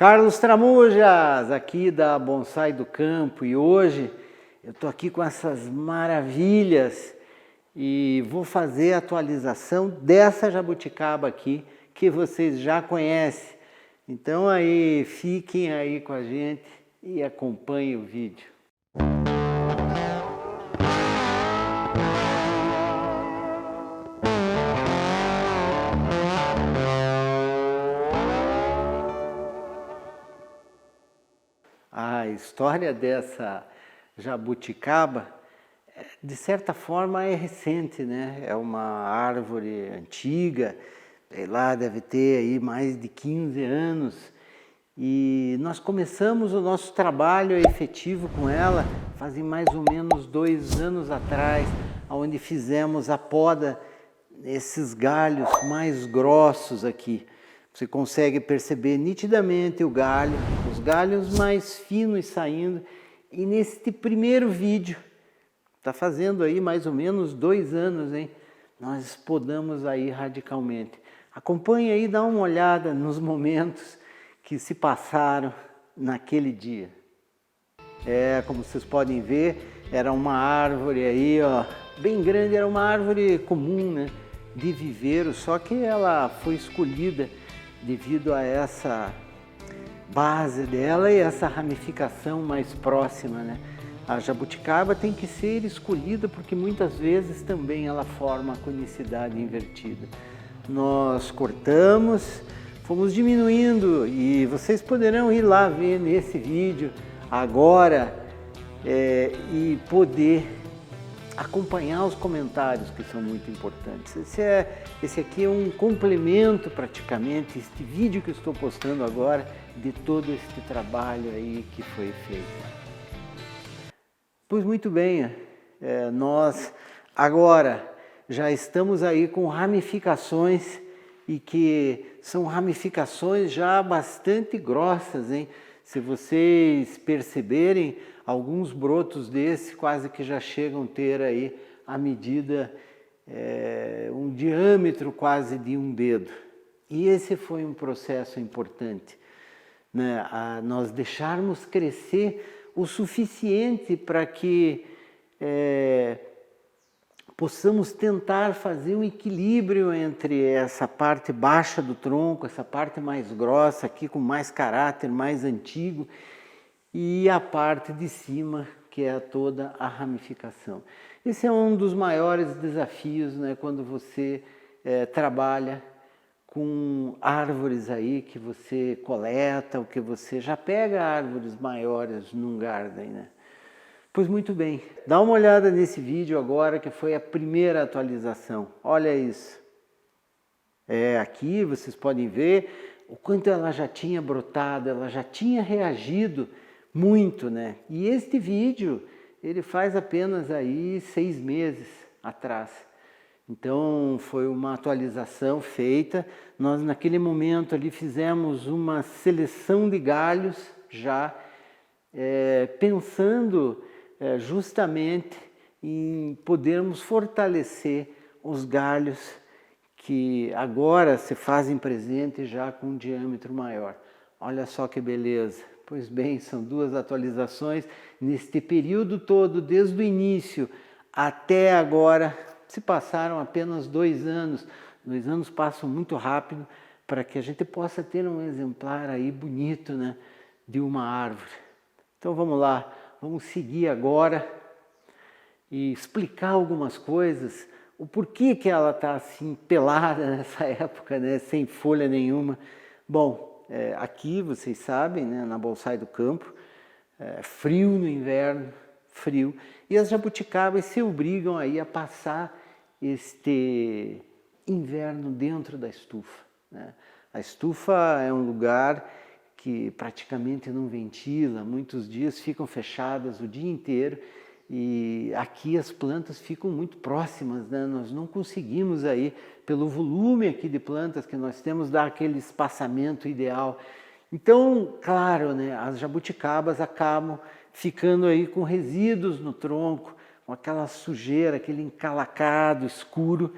Carlos Tramujas, aqui da Bonsai do Campo, e hoje eu estou aqui com essas maravilhas e vou fazer a atualização dessa jabuticaba aqui que vocês já conhecem. Então aí, fiquem aí com a gente e acompanhem o vídeo. A história dessa jabuticaba, de certa forma, é recente, né? É uma árvore antiga, sei lá, deve ter aí mais de 15 anos. E nós começamos o nosso trabalho efetivo com ela fazem mais ou menos 2 anos atrás, onde fizemos a poda nesses galhos mais grossos aqui. Você consegue perceber nitidamente o galho, os galhos mais finos saindo. E neste primeiro vídeo, está fazendo aí mais ou menos 2 anos, hein? Nós podamos aí radicalmente. Acompanhe aí, dá uma olhada nos momentos que se passaram naquele dia. Como vocês podem ver, era uma árvore aí, ó, bem grande, era uma árvore comum, né? De viveiro, só que ela foi escolhida devido a essa base dela e essa ramificação mais próxima, né? A jabuticaba tem que ser escolhida porque muitas vezes também ela forma a conicidade invertida. Nós cortamos, fomos diminuindo e vocês poderão ir lá ver nesse vídeo agora e poder acompanhar os comentários, que são muito importantes. Esse aqui é um complemento praticamente, este vídeo que eu estou postando agora, de todo este trabalho aí que foi feito. Pois muito bem, nós agora já estamos aí com ramificações e que são ramificações já bastante grossas, hein? Se vocês perceberem, alguns brotos desses quase que já chegam a ter aí a medida, um diâmetro quase de um dedo. E esse foi um processo importante, né? Nós deixarmos crescer o suficiente para que possamos tentar fazer um equilíbrio entre essa parte baixa do tronco, essa parte mais grossa aqui com mais caráter, mais antigo, e a parte de cima, que é toda a ramificação. Esse é um dos maiores desafios, né, quando você trabalha com árvores aí que você coleta, ou que você já pega árvores maiores num garden, né? Pois muito bem, dá uma olhada nesse vídeo agora, que foi a primeira atualização. Olha isso. Aqui vocês podem ver o quanto ela já tinha brotado, ela já tinha reagido muito, né? E este vídeo, ele faz apenas aí 6 meses atrás. Então foi uma atualização feita. Nós naquele momento ali fizemos uma seleção de galhos já pensando justamente em podermos fortalecer os galhos que agora se fazem presente já com um diâmetro maior. Olha só que beleza. Pois bem, são 2 atualizações neste período todo, desde o início até agora. Se passaram apenas 2 anos. 2 anos passam muito rápido para que a gente possa ter um exemplar aí bonito, né, de uma árvore. Então vamos lá, vamos seguir agora e explicar algumas coisas, o porquê que ela está assim pelada nessa época, né, sem folha nenhuma. Bom, aqui vocês sabem, né, na Bonsai do Campo, frio no inverno, frio, e as jabuticabas se obrigam aí a passar este inverno dentro da estufa, né? A estufa é um lugar que praticamente não ventila, muitos dias ficam fechadas o dia inteiro e aqui as plantas ficam muito próximas, né? Nós não conseguimos aí, pelo volume aqui de plantas que nós temos, dar aquele espaçamento ideal. Então, claro, né, as jabuticabas acabam ficando aí com resíduos no tronco, com aquela sujeira, aquele encalacado escuro.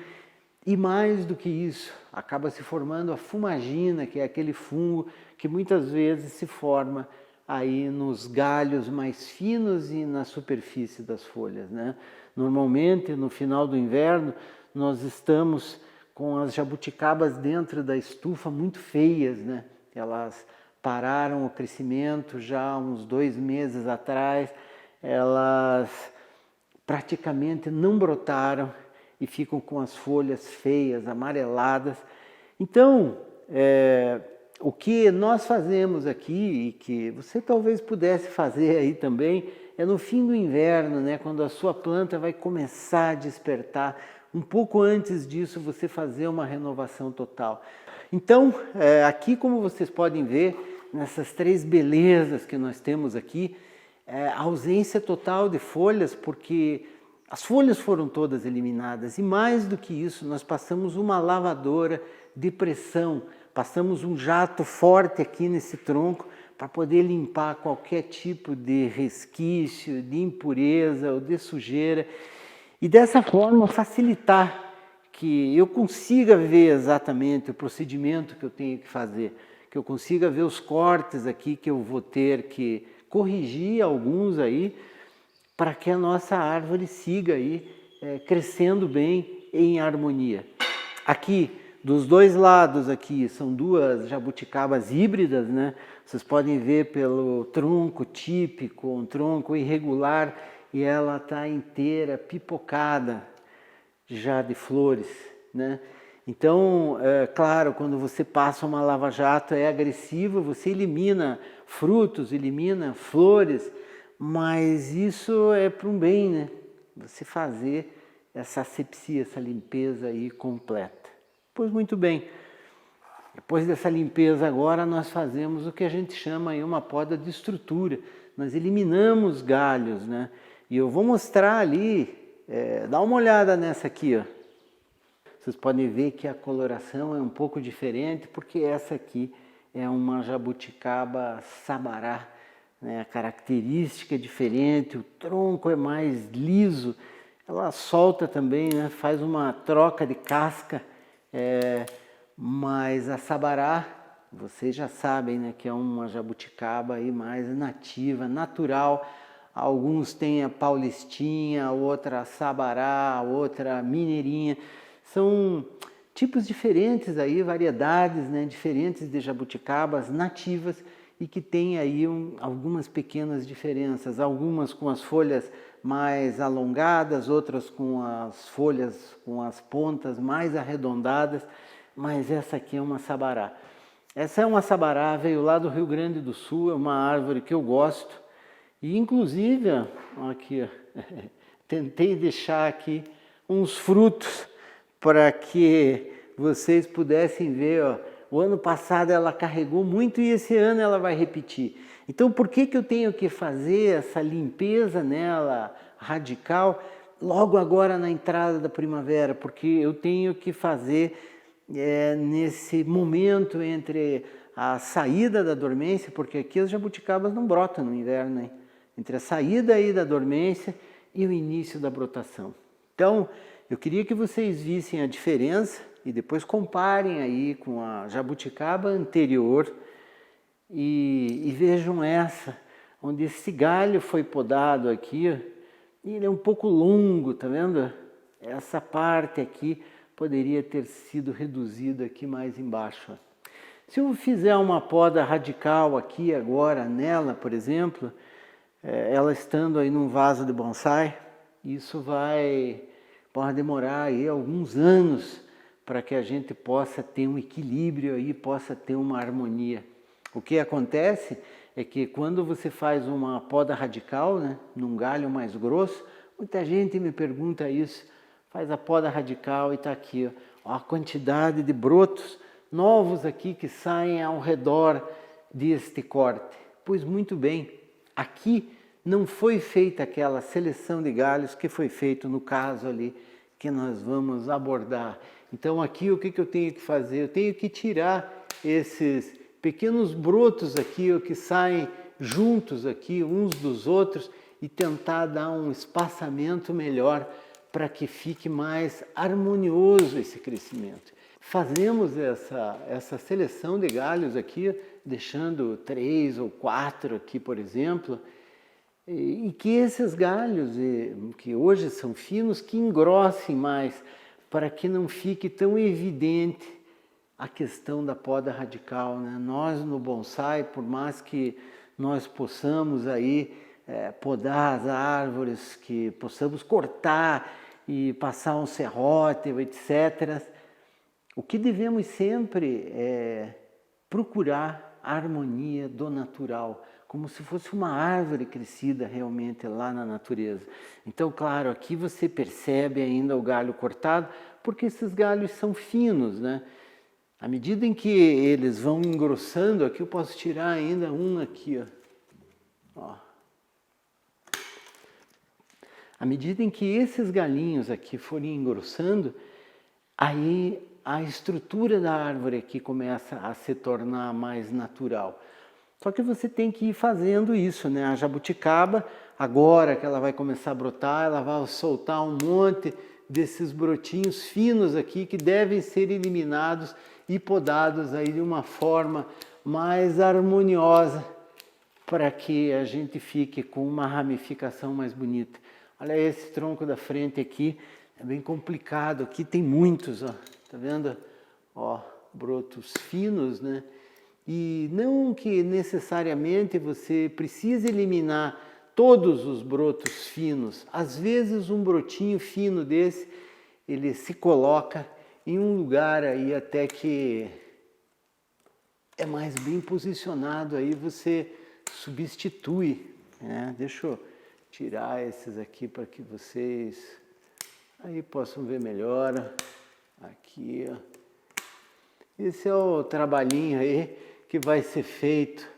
E mais do que isso, acaba se formando a fumagina, que é aquele fungo que muitas vezes se forma aí nos galhos mais finos e na superfície das folhas, né? Normalmente, no final do inverno, nós estamos com as jabuticabas dentro da estufa muito feias, né? Elas pararam o crescimento já há uns 2 meses atrás, elas praticamente não brotaram e ficam com as folhas feias, amareladas. Então, o que nós fazemos aqui, e que você talvez pudesse fazer aí também, é no fim do inverno, né, quando a sua planta vai começar a despertar, um pouco antes disso você fazer uma renovação total. Então, aqui como vocês podem ver, nessas 3 belezas que nós temos aqui, a ausência total de folhas, porque as folhas foram todas eliminadas, e mais do que isso, nós passamos uma lavadora de pressão, passamos um jato forte aqui nesse tronco para poder limpar qualquer tipo de resquício, de impureza ou de sujeira, e dessa forma facilitar que eu consiga ver exatamente o procedimento que eu tenho que fazer, que eu consiga ver os cortes aqui que eu vou ter que corrigir alguns aí, para que a nossa árvore siga aí crescendo bem em harmonia. Aqui, dos 2 lados aqui, são 2 jabuticabas híbridas, né? Vocês podem ver pelo tronco típico, um tronco irregular, e ela está inteira pipocada já de flores, né? Então, claro, quando você passa uma lava-jato é agressivo, você elimina frutos, elimina flores, mas isso é para um bem, né? Você fazer essa asepsia, essa limpeza aí completa. Pois muito bem, depois dessa limpeza agora nós fazemos o que a gente chama aí uma poda de estrutura. Nós eliminamos galhos, né? E eu vou mostrar ali, dá uma olhada nessa aqui, ó. Vocês podem ver que a coloração é um pouco diferente, porque essa aqui é uma jabuticaba sabará, né? A característica é diferente, o tronco é mais liso, ela solta também, né? Faz uma troca de casca, mas a sabará, vocês já sabem, né, que é uma jabuticaba aí mais nativa, natural. Alguns têm a paulistinha, outra a sabará, outra a mineirinha. São tipos diferentes aí, variedades, né, diferentes de jabuticabas nativas e que têm aí algumas pequenas diferenças. Algumas com as folhas mais alongadas, outras com as folhas com as pontas mais arredondadas, mas essa aqui é uma sabará. Essa é uma sabará, veio lá do Rio Grande do Sul, é uma árvore que eu gosto. E inclusive, ó, aqui, ó, tentei deixar aqui uns frutos para que vocês pudessem ver, ó. O ano passado ela carregou muito e esse ano ela vai repetir. Então por que eu tenho que fazer essa limpeza nela radical logo agora na entrada da primavera? Porque eu tenho que fazer nesse momento entre a saída da dormência, porque aqui as jabuticabas não brotam no inverno, hein? Entre a saída aí da dormência e o início da brotação. Então, eu queria que vocês vissem a diferença e depois comparem aí com a jabuticaba anterior e vejam essa, onde esse galho foi podado aqui, ó, e ele é um pouco longo, tá vendo? Essa parte aqui poderia ter sido reduzida aqui mais embaixo, ó. Se eu fizer uma poda radical aqui agora nela, por exemplo, ela estando aí num vaso de bonsai, isso pode demorar aí alguns anos para que a gente possa ter um equilíbrio aí, possa ter uma harmonia. O que acontece é que quando você faz uma poda radical, né, num galho mais grosso, muita gente me pergunta isso, faz a poda radical e está aqui, ó, a quantidade de brotos novos aqui que saem ao redor deste corte. Pois muito bem, aqui não foi feita aquela seleção de galhos que foi feito no caso ali que nós vamos abordar. Então aqui o que eu tenho que fazer? Eu tenho que tirar esses pequenos brotos aqui, ó, que saem juntos aqui uns dos outros e tentar dar um espaçamento melhor para que fique mais harmonioso esse crescimento. Fazemos essa seleção de galhos aqui deixando 3 ou 4 aqui, por exemplo, e que esses galhos, que hoje são finos, que engrossem mais, para que não fique tão evidente a questão da poda radical, né? Nós no bonsai, por mais que nós possamos aí podar as árvores, que possamos cortar e passar um serrote, etc., o que devemos sempre é procurar a harmonia do natural, como se fosse uma árvore crescida realmente lá na natureza. Então, claro, aqui você percebe ainda o galho cortado, porque esses galhos são finos, né? À medida em que eles vão engrossando, aqui eu posso tirar ainda um aqui, ó. À medida em que esses galinhos aqui forem engrossando, aí a estrutura da árvore aqui começa a se tornar mais natural. Só que você tem que ir fazendo isso, né? A jabuticaba, agora que ela vai começar a brotar, ela vai soltar um monte desses brotinhos finos aqui que devem ser eliminados e podados aí de uma forma mais harmoniosa para que a gente fique com uma ramificação mais bonita. Olha esse tronco da frente aqui, é bem complicado, aqui tem muitos, ó, tá vendo? Ó, brotos finos, né? E não que necessariamente você precise eliminar todos os brotos finos. Às vezes um brotinho fino desse, ele se coloca em um lugar aí até que é mais bem posicionado, aí você substitui, né? Deixa eu tirar esses aqui para que vocês aí possam ver melhor. Aqui, ó. Esse é o trabalhinho aí que vai ser feito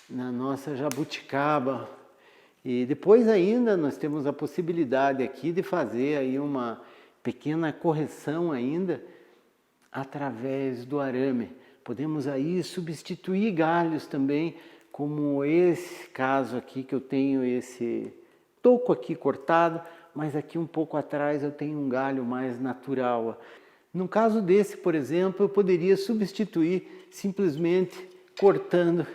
na nossa jabuticaba. E depois ainda nós temos a possibilidade aqui de fazer aí uma pequena correção ainda através do arame. Podemos aí substituir galhos também, como esse caso aqui que eu tenho esse toco aqui cortado, mas aqui um pouco atrás eu tenho um galho mais natural. No caso desse, por exemplo, eu poderia substituir simplesmente cortando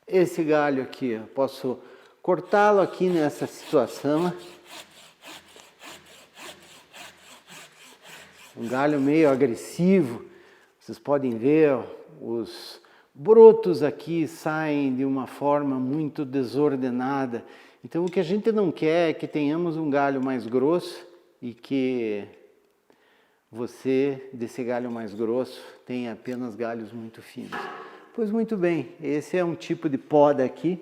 esse galho aqui. Eu posso cortá-lo aqui nessa situação. Um galho meio agressivo. Vocês podem ver, ó, os brotos aqui saem de uma forma muito desordenada. Então o que a gente não quer é que tenhamos um galho mais grosso e que você, desse galho mais grosso, tenha apenas galhos muito finos. Pois muito bem, esse é um tipo de poda aqui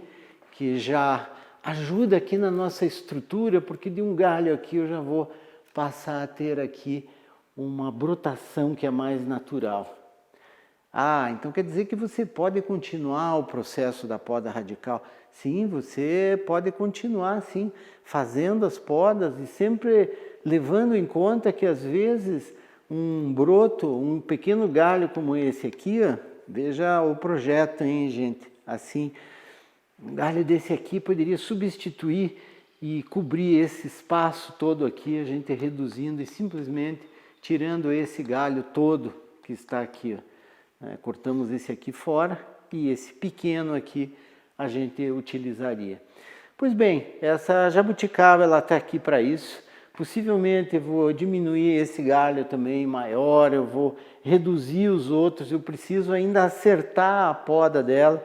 que já ajuda aqui na nossa estrutura, porque de um galho aqui eu já vou passar a ter aqui uma brotação que é mais natural. Ah, então quer dizer que você pode continuar o processo da poda radical? Sim, você pode continuar sim, fazendo as podas e sempre levando em conta que às vezes um broto, um pequeno galho como esse aqui, ó, veja o projeto, hein, gente? Assim, um galho desse aqui poderia substituir e cobrir esse espaço todo aqui, a gente reduzindo e simplesmente tirando esse galho todo que está aqui, ó. Cortamos esse aqui fora e esse pequeno aqui a gente utilizaria. Pois bem, essa jabuticaba ela está aqui para isso. Possivelmente eu vou diminuir esse galho também maior, eu vou reduzir os outros, eu preciso ainda acertar a poda dela,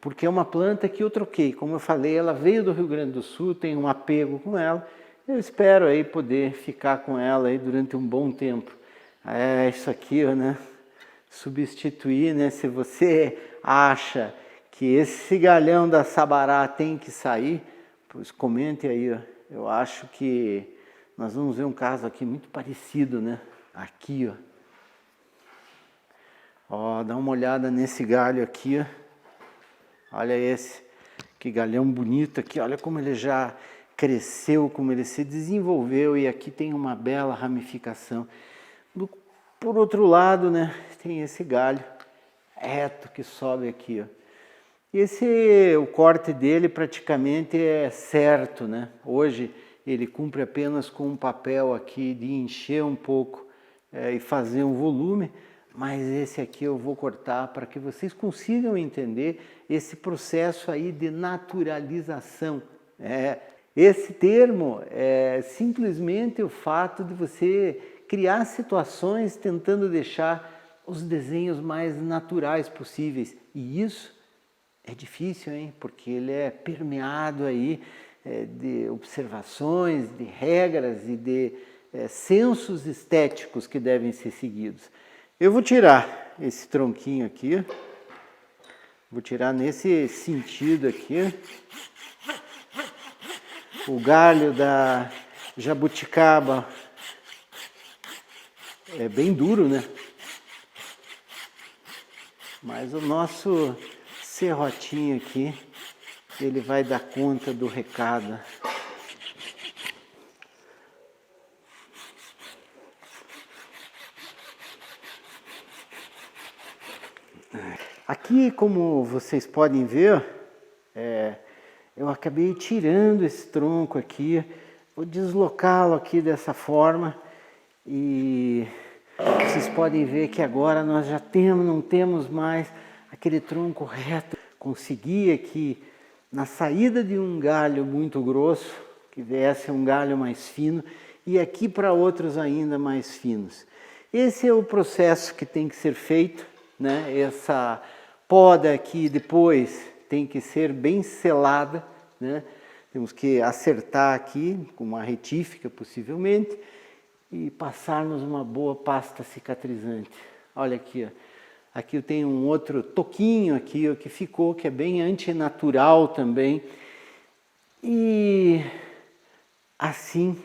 porque é uma planta que eu troquei. Como eu falei, ela veio do Rio Grande do Sul, tenho um apego com ela, eu espero aí poder ficar com ela aí durante um bom tempo. É isso aqui, né? Substituir, né? Se você acha que esse galhão da Sabará tem que sair, pois comente aí, ó. Eu acho que nós vamos ver um caso aqui muito parecido, né? Aqui, ó. Ó, dá uma olhada nesse galho aqui, ó. Olha esse, que galhão bonito aqui, olha como ele já cresceu, como ele se desenvolveu e aqui tem uma bela ramificação. Por outro lado, né, tem esse galho reto que sobe aqui, ó. O corte dele praticamente é certo, né? Hoje ele cumpre apenas com um papel aqui de encher um pouco e fazer um volume, mas esse aqui eu vou cortar para que vocês consigam entender esse processo aí de naturalização. Esse termo é simplesmente o fato de você criar situações tentando deixar os desenhos mais naturais possíveis. E isso é difícil, hein? Porque ele é permeado aí de observações, de regras e de sensos estéticos que devem ser seguidos. Eu vou tirar esse tronquinho aqui, vou tirar nesse sentido aqui. O galho da jabuticaba é bem duro, né? Mas o nosso serrotinho aqui, ele vai dar conta do recado. Aqui, como vocês podem ver, eu acabei tirando esse tronco aqui, vou deslocá-lo aqui dessa forma e vocês podem ver que agora nós já não temos mais aquele tronco reto. Consegui aqui, na saída de um galho muito grosso, que viesse um galho mais fino, e aqui para outros ainda mais finos. Esse é o processo que tem que ser feito, né? Essa poda aqui depois tem que ser bem selada, né? Temos que acertar aqui com uma retífica possivelmente e passarmos uma boa pasta cicatrizante. Olha aqui, ó. Aqui eu tenho um outro toquinho aqui, ó, que ficou, que é bem antinatural também. E assim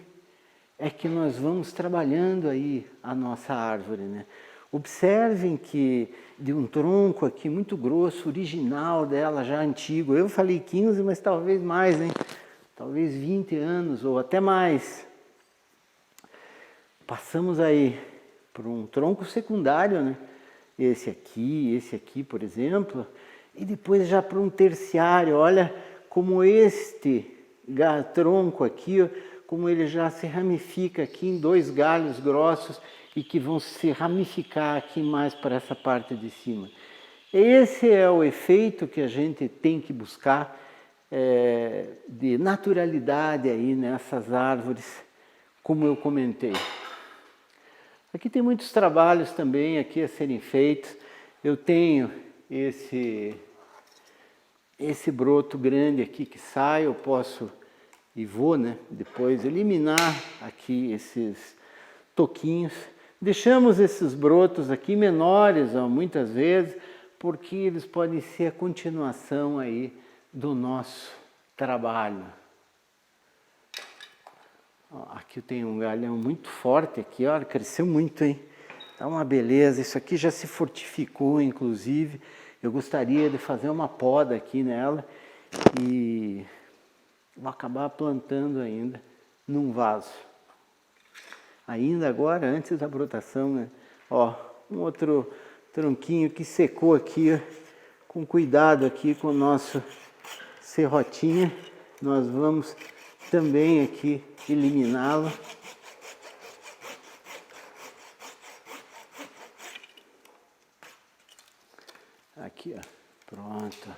é que nós vamos trabalhando aí a nossa árvore, né? Observem que de um tronco aqui muito grosso, original dela, já antigo, eu falei 15, mas talvez mais, hein? Talvez 20 anos ou até mais. Passamos aí por um tronco secundário, né? Esse aqui, por exemplo, e depois já para um terciário. Olha como este tronco aqui, como ele já se ramifica aqui em dois galhos grossos e que vão se ramificar aqui mais para essa parte de cima. Esse é o efeito que a gente tem que buscar de naturalidade aí nessas árvores, como eu comentei. Aqui tem muitos trabalhos também aqui a serem feitos. Eu tenho esse broto grande aqui que sai, eu posso e vou, né, depois eliminar aqui esses toquinhos. Deixamos esses brotos aqui menores, ó, muitas vezes, porque eles podem ser a continuação aí do nosso trabalho. Ó, aqui eu tenho um galhão muito forte aqui, olha, cresceu muito, hein? Tá uma beleza, isso aqui já se fortificou, inclusive. Eu gostaria de fazer uma poda aqui nela e vou acabar plantando ainda num vaso. Ainda agora, antes da brotação, né? Ó, um outro tronquinho que secou aqui, ó, com cuidado aqui com o nosso serrotinho. Nós vamos também aqui eliminá-lo. Aqui, ó, pronto.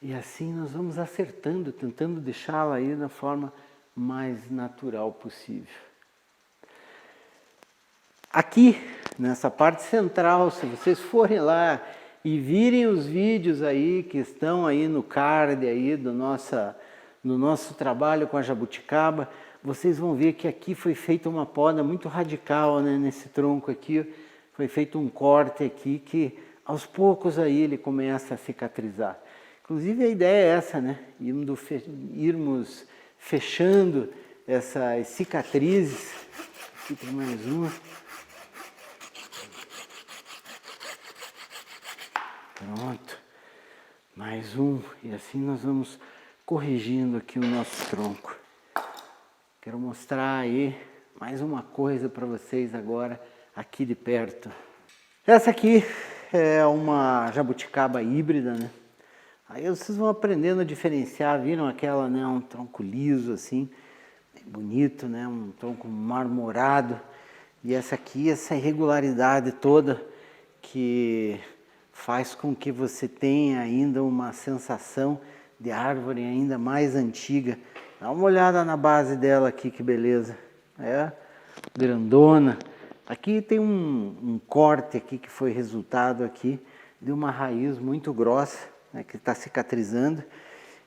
E assim nós vamos acertando, tentando deixá-la aí da forma mais natural possível. Aqui, nessa parte central, se vocês forem lá e virem os vídeos aí que estão aí no card aí do nosso trabalho com a jabuticaba, vocês vão ver que aqui foi feita uma poda muito radical, né? Nesse tronco aqui, foi feito um corte aqui que aos poucos aí ele começa a cicatrizar. Inclusive a ideia é essa, né? Irmos fechando essas cicatrizes. Aqui tem mais uma. Pronto, mais um, e assim nós vamos corrigindo aqui o nosso tronco. Quero mostrar aí mais uma coisa para vocês agora, aqui de perto. Essa aqui é uma jabuticaba híbrida, né? Aí vocês vão aprendendo a diferenciar, viram aquela, né, um tronco liso assim, bem bonito, né, um tronco marmorado. E essa aqui, essa irregularidade toda, que faz com que você tenha ainda uma sensação de árvore ainda mais antiga. Dá uma olhada na base dela aqui, que beleza. É grandona. Aqui tem um corte aqui que foi resultado aqui de uma raiz muito grossa, né, que está cicatrizando.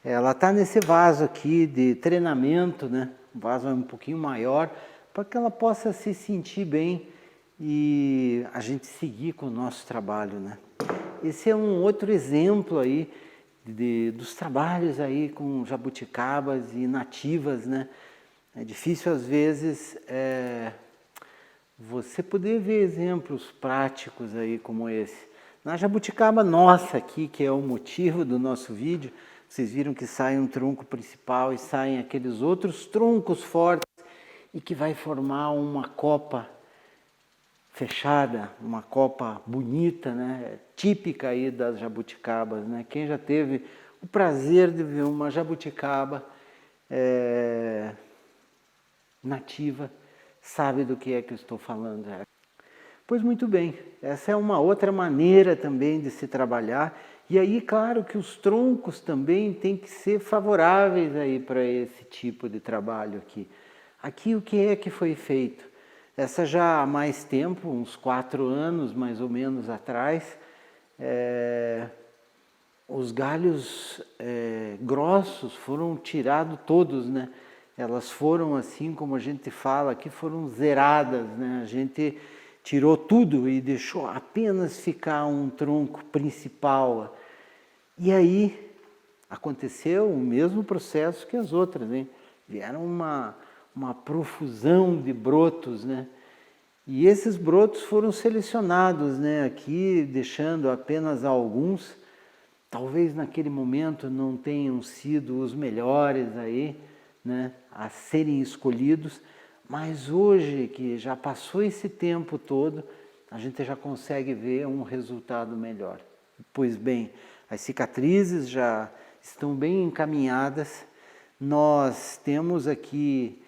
Ela está nesse vaso aqui de treinamento, né? Um vaso um pouquinho maior, para que ela possa se sentir bem e a gente seguir com o nosso trabalho, né? Esse é um outro exemplo aí dos trabalhos aí com jabuticabas e nativas, né? É difícil às vezes você poder ver exemplos práticos aí como esse. Na jabuticaba nossa aqui, que é o motivo do nosso vídeo, vocês viram que sai um tronco principal e saem aqueles outros troncos fortes e que vai formar uma copa fechada, uma copa bonita, né? Típica aí das jabuticabas, né? Quem já teve o prazer de ver uma jabuticaba nativa sabe do que é que eu estou falando. Pois muito bem, essa é uma outra maneira também de se trabalhar. E aí, claro que os troncos também têm que ser favoráveis aí para esse tipo de trabalho aqui. Aqui o que é que foi feito? Essa já há mais tempo, uns 4 anos mais ou menos atrás, os galhos grossos foram tirados todos, né? Elas foram, assim como a gente fala aqui, foram zeradas, né? A gente tirou tudo e deixou apenas ficar um tronco principal. E aí aconteceu o mesmo processo que as outras, né? Vieram uma profusão de brotos, né? E esses brotos foram selecionados, né? Aqui, deixando apenas alguns. Talvez naquele momento não tenham sido os melhores aí, né, a serem escolhidos, mas hoje que já passou esse tempo todo, a gente já consegue ver um resultado melhor. Pois bem, as cicatrizes já estão bem encaminhadas, nós temos aqui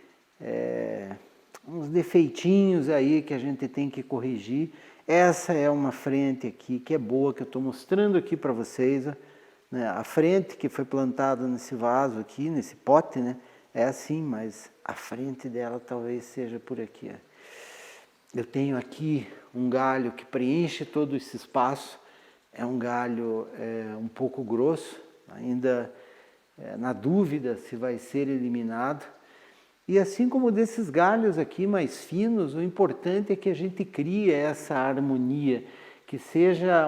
uns defeitinhos aí que a gente tem que corrigir. Essa é uma frente aqui que é boa, que eu estou mostrando aqui para vocês, né? A frente que foi plantada nesse vaso aqui, nesse pote, né? É assim, mas a frente dela talvez seja por aqui. Eu tenho aqui um galho que preenche todo esse espaço, é um galho um pouco grosso, ainda na dúvida se vai ser eliminado. E assim como desses galhos aqui mais finos, o importante é que a gente crie essa harmonia, que seja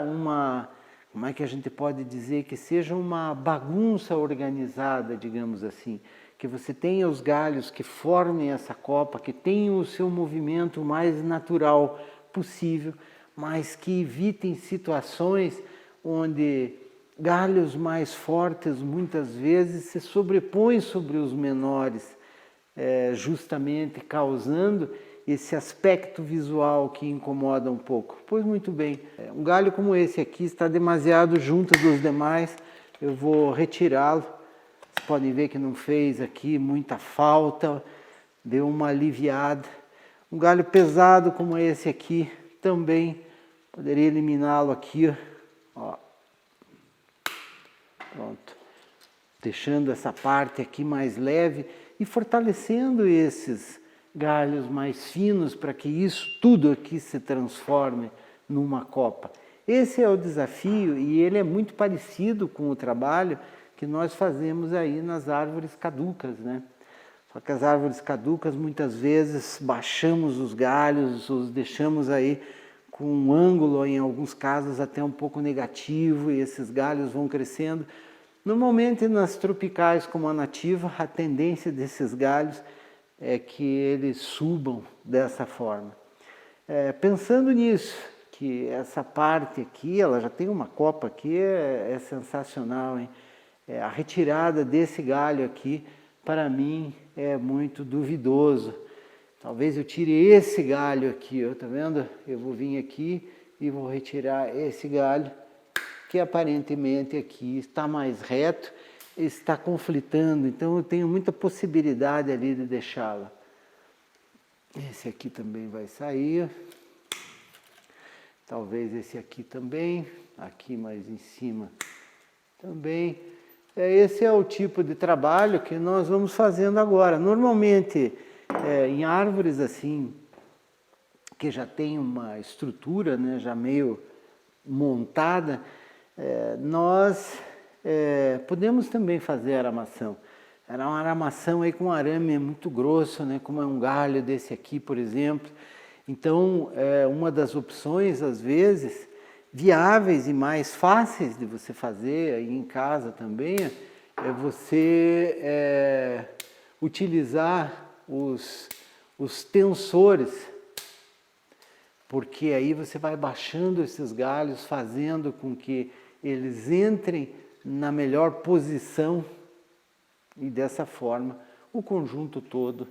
como é que a gente pode dizer, que seja uma bagunça organizada, digamos assim, que você tenha os galhos que formem essa copa, que tenham o seu movimento mais natural possível, mas que evitem situações onde galhos mais fortes muitas vezes se sobrepõem sobre os menores, justamente causando esse aspecto visual que incomoda um pouco. Pois muito bem, um galho como esse aqui está demasiado junto dos demais, eu vou retirá-lo. Vocês podem ver que não fez aqui muita falta, deu uma aliviada. Um galho pesado como esse aqui também poderia eliminá-lo aqui, ó. Pronto, deixando essa parte aqui mais leve e fortalecendo esses galhos mais finos para que isso tudo aqui se transforme numa copa. Esse é o desafio e ele é muito parecido com o trabalho que nós fazemos aí nas árvores caducas, né? Só que as árvores caducas muitas vezes baixamos os galhos, os deixamos aí com um ângulo, em alguns casos até um pouco negativo, e esses galhos vão crescendo. Normalmente nas tropicais como a nativa, a tendência desses galhos é que eles subam dessa forma. Pensando nisso, que essa parte aqui, ela já tem uma copa aqui, é sensacional, hein? A retirada desse galho aqui, para mim, é muito duvidoso. Talvez eu tire esse galho aqui, ó, tá vendo? Eu vou vir aqui e vou retirar esse galho, que aparentemente aqui está mais reto, está conflitando, então eu tenho muita possibilidade ali de deixá-la. Esse aqui também vai sair. talvez esse aqui também, aqui mais em cima também. Esse é o tipo de trabalho que nós vamos fazendo agora. Normalmente, em árvores assim, que já tem uma estrutura, né, já meio montada, nós podemos também fazer aramação. Era uma aramação aí com arame muito grosso, né, como é um galho desse aqui, por exemplo. Então, uma das opções, às vezes, viáveis e mais fáceis de você fazer aí em casa também, é você utilizar os tensores, porque aí você vai baixando esses galhos, fazendo com que eles entrem na melhor posição e dessa forma o conjunto todo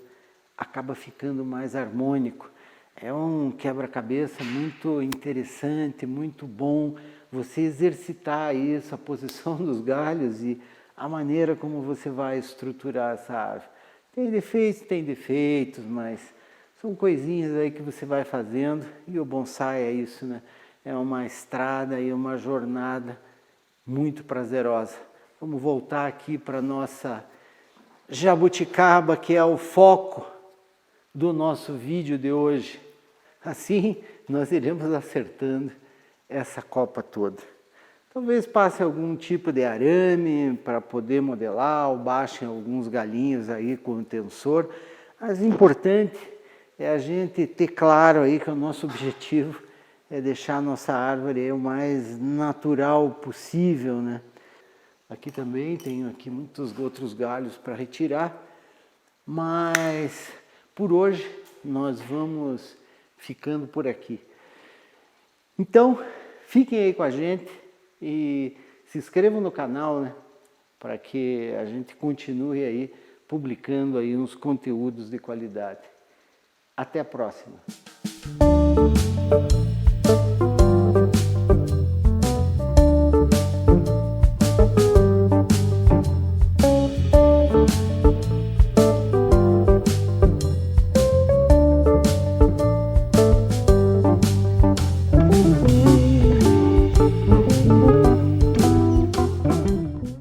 acaba ficando mais harmônico. É um quebra-cabeça muito interessante, muito bom você exercitar isso, a posição dos galhos e a maneira como você vai estruturar essa árvore. Tem defeitos, mas são coisinhas aí que você vai fazendo e o bonsai é isso, né? É uma estrada e uma jornada muito prazerosa. Vamos voltar aqui para a nossa jabuticaba, que é o foco do nosso vídeo de hoje. Assim, nós iremos acertando essa copa toda. Talvez passe algum tipo de arame para poder modelar, ou baixem alguns galinhos aí com o tensor. Mas o importante é a gente ter claro aí que o nosso objetivo é deixar a nossa árvore o mais natural possível, né? Aqui também tenho aqui muitos outros galhos para retirar, mas por hoje nós vamos ficando por aqui. Então, fiquem aí com a gente e se inscrevam no canal, né, para que a gente continue aí publicando aí uns conteúdos de qualidade. Até a próxima!